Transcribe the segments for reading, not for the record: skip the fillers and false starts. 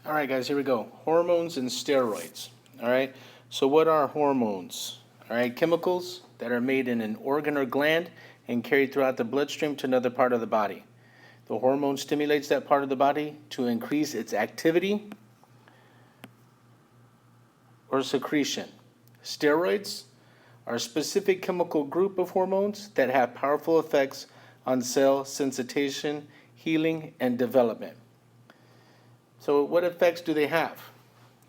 All right, guys, here we go. Hormones and steroids. All right. So, what are hormones? All right, chemicals that are made in an organ or gland and carried throughout the bloodstream to another part of the body. The hormone stimulates that part of the body to increase its activity or secretion. Steroids are a specific chemical group of hormones that have powerful effects on cell sensitization, healing, and development. So, what effects do they have?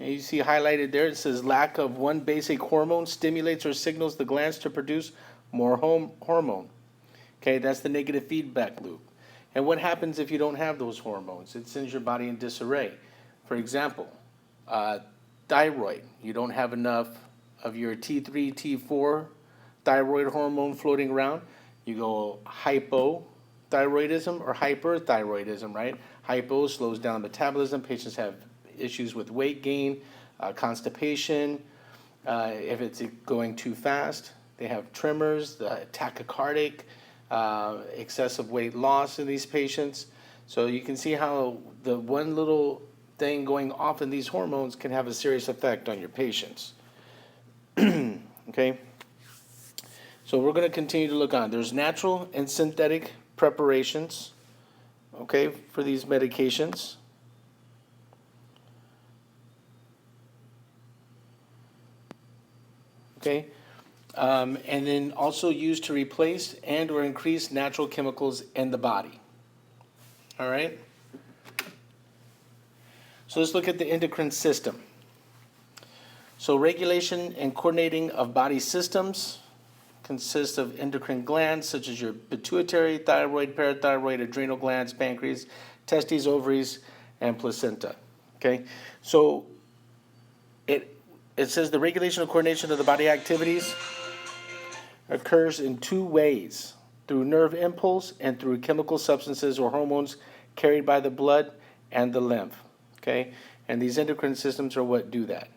And you see highlighted there, it says lack of one basic hormone stimulates or signals the glands to produce more hormone. Okay, that's the negative feedback loop. And what happens if you don't have those hormones? It sends your body in disarray. For example, thyroid. You don't have enough of your T3, T4 thyroid hormone floating around. You go hypothyroidism or hyperthyroidism, right? Hypo slows down metabolism. Patients have issues with weight gain, constipation. If it's going too fast, they have tremors, tachycardic, excessive weight loss in these patients. So you can see how the one little thing going off in these hormones can have a serious effect on your patients. Okay? So we're going to continue to look on. There's natural and synthetic preparations, okay, for these medications. Okay? And then also used to replace and or increase natural chemicals in the body. All right? So let's look at the endocrine system. So regulation and coordinating of body systems consists of endocrine glands such as your pituitary, thyroid, parathyroid, adrenal glands, pancreas, testes, ovaries, and placenta. Okay? So it says the regulation and coordination of the body activities occurs in two ways, through nerve impulse and through chemical substances or hormones carried by the blood and the lymph. Okay? And these endocrine systems are what do that.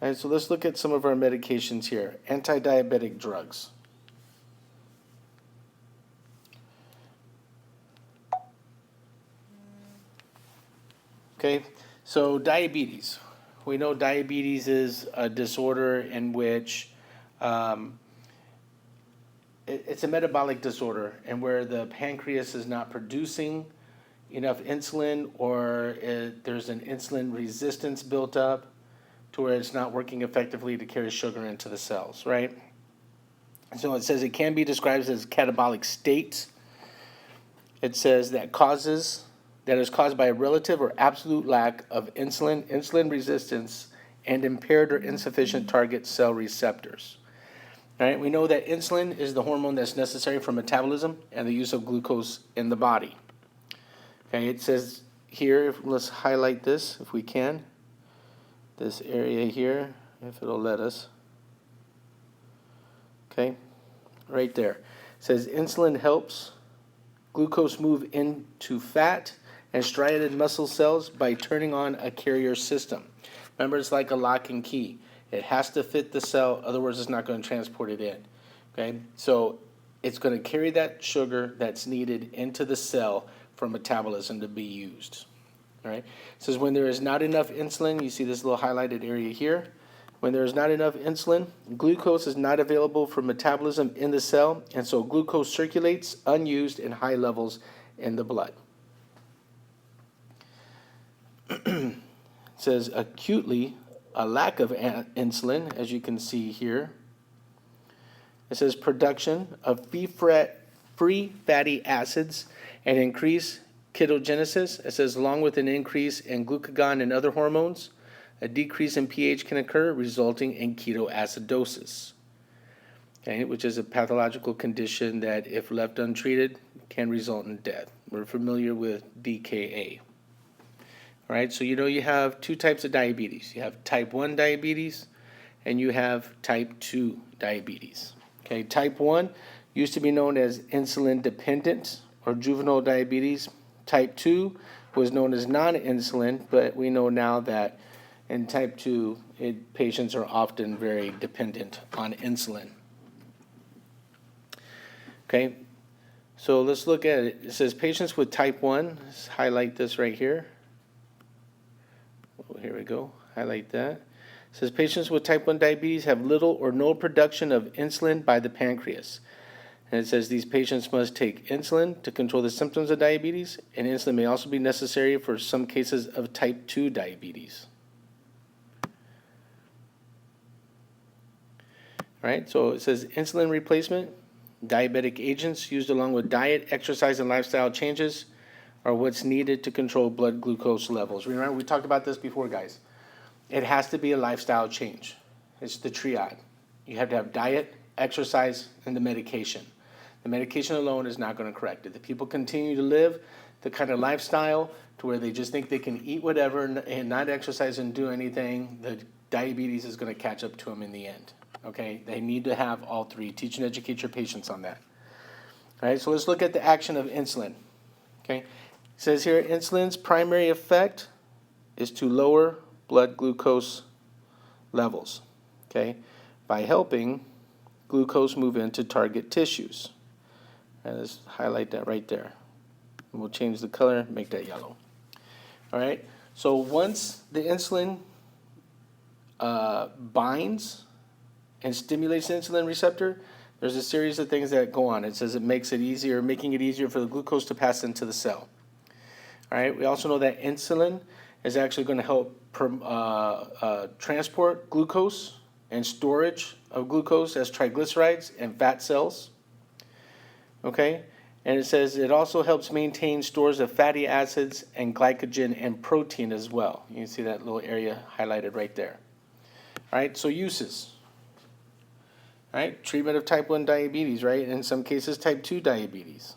All right, so let's look at some of our medications here. Anti-diabetic drugs. Okay, so diabetes. We know diabetes is a disorder in which it's a metabolic disorder and where the pancreas is not producing enough insulin, or there's an insulin resistance built up to where it's not working effectively to carry sugar into the cells, right? So it says it can be described as catabolic state. It says that is caused by a relative or absolute lack of insulin resistance, and impaired or insufficient target cell receptors. All right, we know that insulin is the hormone that's necessary for metabolism and the use of glucose in the body. Okay, it says here, let's highlight this if we can. This area here, if it'll let us. Okay, right there. It says insulin helps glucose move into fat and striated muscle cells by turning on a carrier system. Remember, it's like a lock and key. It has to fit the cell, otherwise it's not going to transport it in. Okay, so it's going to carry that sugar that's needed into the cell for metabolism to be used. All right. It says when there is not enough insulin, you see this little highlighted area here. When there is not enough insulin, glucose is not available for metabolism in the cell, and so glucose circulates unused in high levels in the blood. It says acutely, a lack of insulin, as you can see here. It says production of free fatty acids and increase ketogenesis. It says along with an increase in glucagon and other hormones, a decrease in pH can occur, resulting in ketoacidosis, okay, which is a pathological condition that, if left untreated, can result in death. We're familiar with DKA. All right, so you know you have two types of diabetes. You have type 1 diabetes and you have type 2 diabetes. Okay, type 1 used to be known as insulin dependent or juvenile diabetes. Type 2 was known as non-insulin, but we know now that in type 2, patients are often very dependent on insulin. Okay, so let's look at it. It says patients with type 1, let's highlight this right here. Oh, here we go, highlight that. It says patients with type 1 diabetes have little or no production of insulin by the pancreas. And it says these patients must take insulin to control the symptoms of diabetes, and insulin may also be necessary for some cases of type 2 diabetes. All right, so it says insulin replacement, diabetic agents used along with diet, exercise, and lifestyle changes are what's needed to control blood glucose levels. Remember, we talked about this before, guys. It has to be a lifestyle change. It's the triad. You have to have diet, exercise, and the medication. The medication alone is not going to correct it. The people continue to live the kind of lifestyle to where they just think they can eat whatever and not exercise and do anything. The diabetes is going to catch up to them in the end. Okay, they need to have all three. Teach and educate your patients on that. All right, so let's look at the action of insulin. Okay, it says here insulin's primary effect is to lower blood glucose levels. Okay, by helping glucose move into target tissues. And let's highlight that right there. And we'll change the color, make that yellow. All right, so once the insulin binds and stimulates the insulin receptor, there's a series of things that go on. It says it makes it easier, making it easier for the glucose to pass into the cell. All right, we also know that insulin is actually going to help transport glucose and storage of glucose as triglycerides and fat cells. Okay, and it says it also helps maintain stores of fatty acids and glycogen and protein as well. You can see that little area highlighted right there. All right, so uses. All right, treatment of type 1 diabetes, right? In some cases, type 2 diabetes.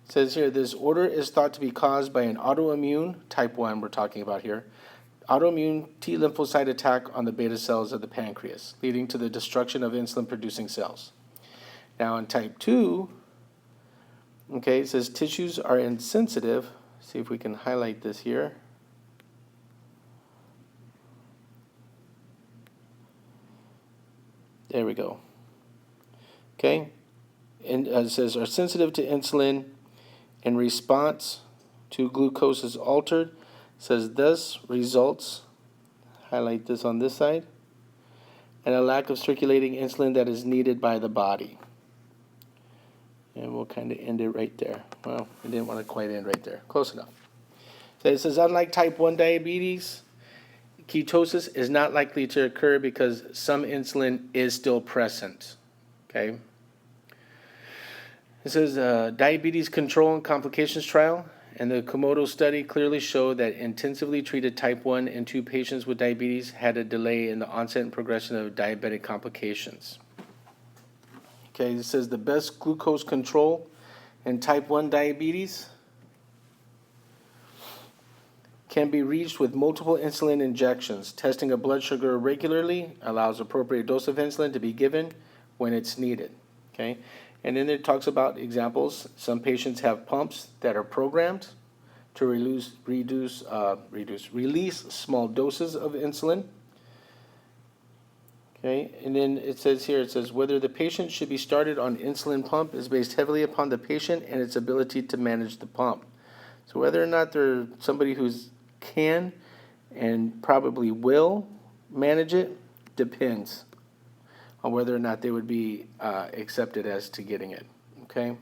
It says here, this order is thought to be caused by an autoimmune, type 1 we're talking about here, autoimmune T lymphocyte attack on the beta cells of the pancreas, leading to the destruction of insulin-producing cells. Now in type 2, okay, it says tissues are insensitive. See if we can highlight this here. There we go. Okay, and it says are sensitive to insulin in response to glucose is altered. It says thus results, highlight this on this side, and a lack of circulating insulin that is needed by the body. And we'll kind of end it right there. Well, I didn't want to quite end right there. Close enough. So it says unlike type 1 diabetes, ketosis is not likely to occur because some insulin is still present. Okay. It says diabetes control and complications trial, and the Komodo study clearly showed that intensively treated type 1 and 2 patients with diabetes had a delay in the onset and progression of diabetic complications. Okay, it says the best glucose control in type 1 diabetes can be reached with multiple insulin injections. Testing a blood sugar regularly allows appropriate dose of insulin to be given when it's needed. Okay, and then it talks about examples. Some patients have pumps that are programmed to release small doses of insulin. Okay, and then it says here, it says whether the patient should be started on insulin pump is based heavily upon the patient and its ability to manage the pump. So whether or not they're somebody who's can and probably will manage it depends on whether or not they would be accepted as to getting it. Okay.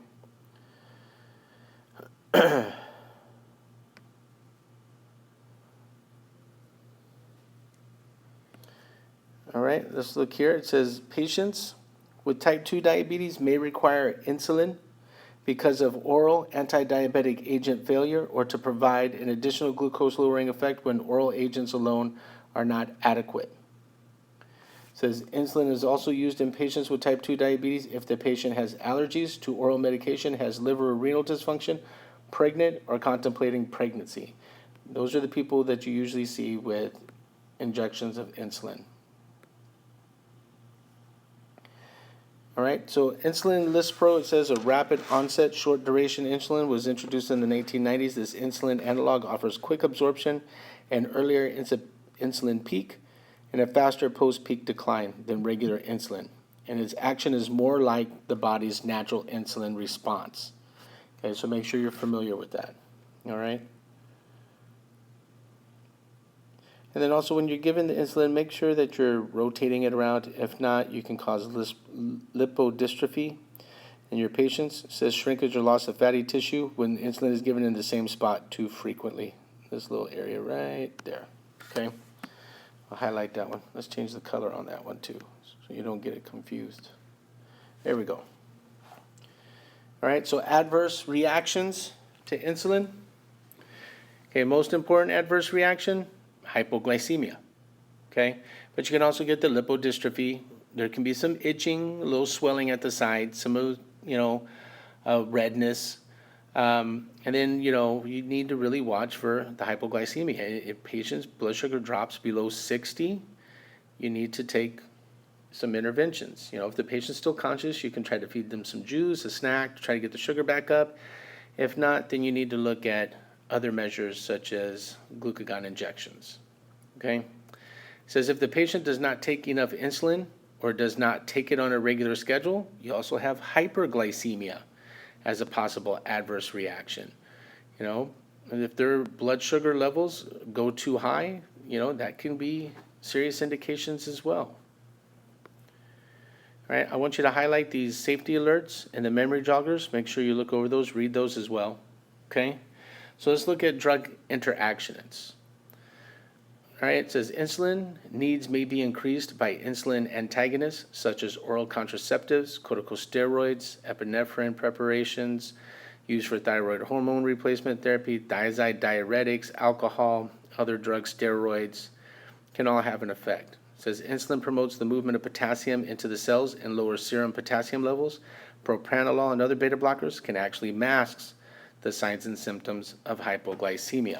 All right, let's look here. It says patients with type 2 diabetes may require insulin because of oral anti-diabetic agent failure or to provide an additional glucose lowering effect when oral agents alone are not adequate. It says insulin is also used in patients with type 2 diabetes if the patient has allergies to oral medication, has liver or renal dysfunction, pregnant, or contemplating pregnancy. Those are the people that you usually see with injections of insulin. All right, so insulin Lispro, it says a rapid onset, short duration insulin was introduced in the 1990s. This insulin analog offers quick absorption and earlier insulin peak and a faster post-peak decline than regular insulin. and its action is more like the body's natural insulin response. Okay, so make sure you're familiar with that. All right. And then also when you're given the insulin, make sure that you're rotating it around. If not, you can cause lipodystrophy in your patients. It says shrinkage or loss of fatty tissue when insulin is given in the same spot too frequently. This little area right there. Okay. I'll highlight that one. Let's change the color on that one too, so you don't get it confused. There we go. All right, so adverse reactions to insulin. Okay, most important adverse reaction, hypoglycemia. Okay, but you can also get the lipodystrophy. There can be some itching, a little swelling at the side, some redness. And then, you need to really watch for the hypoglycemia. If patients' blood sugar drops below 60, you need to take some interventions. If the patient's still conscious, you can try to feed them some juice, a snack, to try to get the sugar back up. If not, then you need to look at other measures such as glucagon injections. Okay? It says if the patient does not take enough insulin or does not take it on a regular schedule, you also have hyperglycemia as a possible adverse reaction. And if their blood sugar levels go too high, that can be serious indications as well. All right, I want you to highlight these safety alerts and the memory joggers. Make sure you look over those, read those as well. Okay, so let's look at drug interactions. All right, it says insulin needs may be increased by insulin antagonists such as oral contraceptives, corticosteroids, epinephrine preparations used for thyroid hormone replacement therapy, thiazide diuretics, alcohol, other drugs, steroids can all have an effect. It says insulin promotes the movement of potassium into the cells and lowers serum potassium levels. Propranolol and other beta blockers can actually mask the signs and symptoms of hypoglycemia.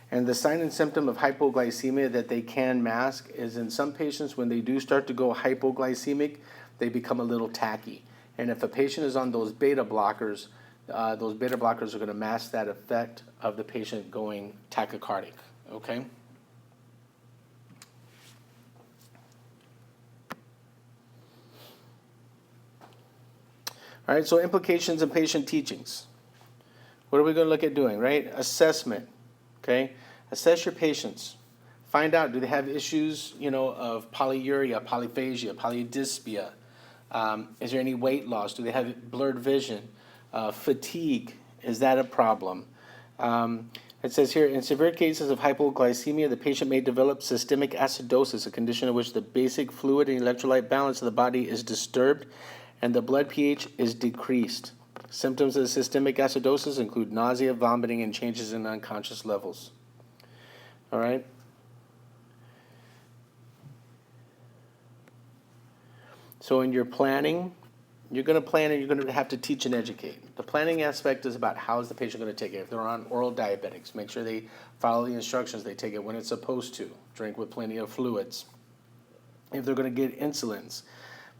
And the sign and symptom of hypoglycemia that they can mask is in some patients when they do start to go hypoglycemic, they become a little tacky. And if a patient is on those beta blockers are going to mask that effect of the patient going tachycardic, okay? All right, so implications of patient teachings. What are we going to look at doing, right? Assessment, okay? Assess your patients. Find out, do they have issues, of polyuria, polyphagia, polydyspia? Is there any weight loss? Do they have blurred vision? Fatigue, is that a problem? It says here, in severe cases of hypoglycemia, the patient may develop systemic acidosis, a condition in which the basic fluid and electrolyte balance of the body is disturbed and the blood pH is decreased. Symptoms of systemic acidosis include nausea, vomiting, and changes in unconscious levels. All right? So in your planning, you're going to plan and you're going to have to teach and educate. The planning aspect is about how is the patient going to take it. If they're on oral diabetics, make sure they follow the instructions. They take it when it's supposed to. Drink with plenty of fluids. If they're going to get insulins,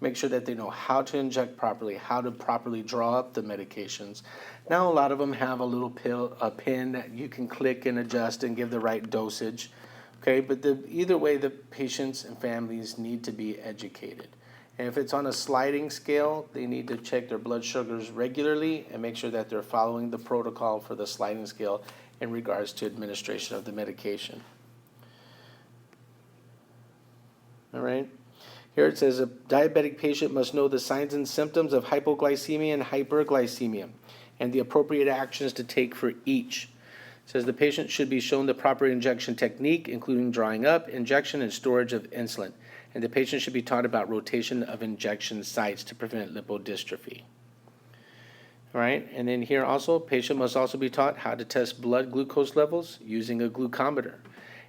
make sure that they know how to inject properly, how to properly draw up the medications. Now a lot of them have a little a pin that you can click and adjust and give the right dosage. Okay, but either way, the patients and families need to be educated. And if it's on a sliding scale, they need to check their blood sugars regularly and make sure that they're following the protocol for the sliding scale in regards to administration of the medication. All right. Here it says a diabetic patient must know the signs and symptoms of hypoglycemia and hyperglycemia and the appropriate actions to take for each. It says the patient should be shown the proper injection technique, including drawing up, injection, and storage of insulin. And the patient should be taught about rotation of injection sites to prevent lipodystrophy. All right, and then here also, patient must also be taught how to test blood glucose levels using a glucometer.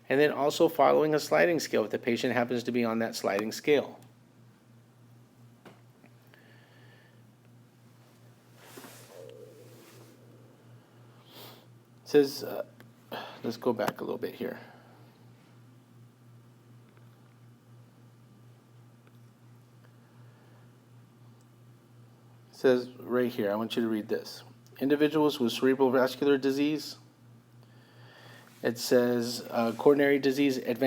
And then also following a sliding scale if the patient happens to be on that sliding scale. It says, let's go back a little bit here. It says right here, I want you to read this. Individuals with cerebral vascular disease It says coronary disease, advanced